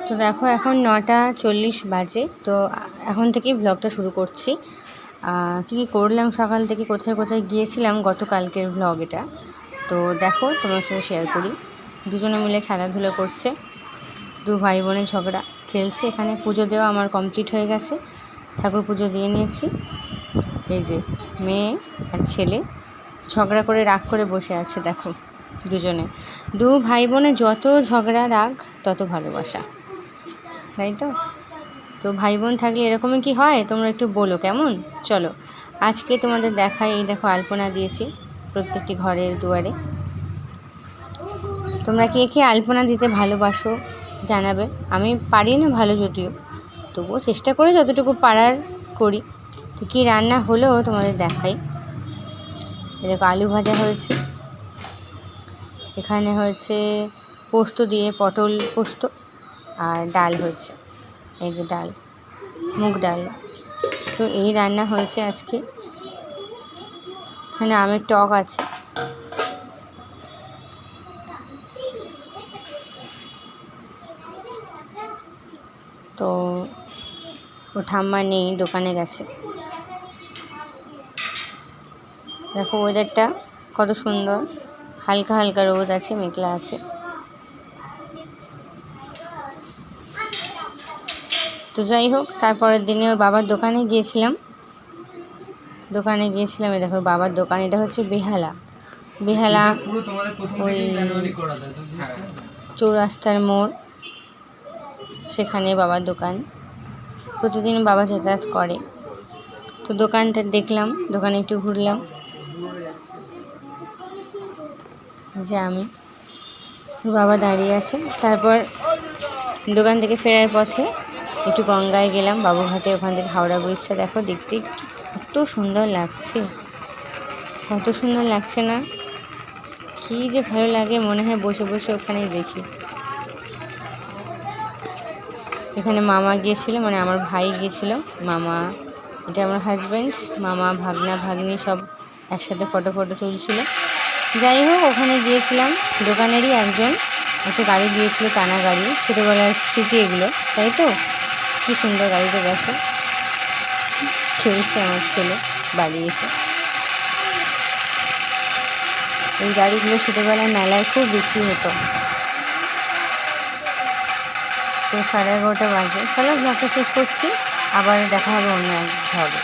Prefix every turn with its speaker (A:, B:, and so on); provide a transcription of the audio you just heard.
A: তো দেখো এখন 9:40 বাজে। তো এখন থেকেই ব্লগটা শুরু করছি। কী কী করলাম সকাল থেকে, কোথায় কোথায় গিয়েছিলাম, গতকালকের ব্লগ এটা। তো দেখো তোমার সঙ্গে শেয়ার করি। দুজনে মিলে খেলাধুলো করছে, দু ভাই বোনের ঝগড়া খেলছে। এখানে পুজো দেওয়া আমার কমপ্লিট হয়ে গেছে, ঠাকুর পুজো দিয়ে নিয়েছি। এই যে মেয়ে আর ছেলে ঝগড়া করে রাগ করে বসে আছে। দেখো দুজনে, দু ভাই বোনে যত ঝগড়া রাগ তত ভালোবাসা, তাই তো। তো ভাই বোন থাকলে এরকমই কি হয়, তোমরা একটু বলো কেমন। চলো আজকে তোমাদের দেখাই। এই দেখো আলপনা দিয়েছি প্রত্যেকটি ঘরের দুয়ারে। তোমরা কে কে আলপনা দিতে ভালোবাসো জানাবে। আমি পারি না ভালো, যদিও তবুও চেষ্টা করি যতটুকু পারার করি। তো কী রান্না হলো তোমাদের দেখাই। দেখো আলু ভাজা হয়েছে, এখানে হয়েছে পোস্ত দিয়ে পটল পোস্ত, আর ডাল হয়েছে, এই যে ডাল, মুগ ডাল। তো এই রান্না হয়েছে আজকে। এখানে আমের টক আছে। তো ও ঠাম্মা নেই, দোকানে গেছে। দেখো ওয়েদারটা কত সুন্দর, হালকা হালকা রোদ আছে, মেঘলা আছে। তো যাই হোক, তারপরের দিনে ওর বাবার দোকানে গিয়েছিলাম। এই দেখো বাবার দোকান, এটা হচ্ছে বেহালা ওই চৌরাস্তার মোড়, সেখানে বাবার দোকান। প্রতিদিন বাবা যাতায়াত করে। তো দোকানটা দেখলাম, দোকানে একটু ঘুরলাম। যে আমি, বাবা দাঁড়িয়ে আছে। তারপর দোকান থেকে ফেরার পথে একটু গঙ্গায় গেলাম, বাবুঘাটে। ওখান থেকে হাওড়া ব্রিজটা দেখো, দেখতে কত সুন্দর লাগছে, কত সুন্দর লাগছে না? কী যে ভালো লাগে, মনে হয় বসে বসে ওখানেই দেখি। এখানে মামা গিয়েছিল, মানে আমার ভাই গিয়েছিল। মামা, এটা আমার হাজব্যান্ড, মামা ভাগনা ভাগ্নি সব একসাথে ফটো তুলছিল। যাই হোক, ওখানে গিয়েছিলাম। দোকানেরই একজন একটা গাড়ি দিয়েছিল, টানা গাড়ি, ছোটোবেলার স্মৃতি এগুলো, তাই তো। কী সুন্দর গাড়িটা দেখো, খেলছে আমার ছেলে বাড়ি এসে। এই গাড়িগুলো ছোটোবেলায় মেলায় খুব বিক্রি হতো। তো 11:30 বাজে। চলো ব্লগটা শেষ করছি, আবার দেখা হবে অন্য এক ব্লগে।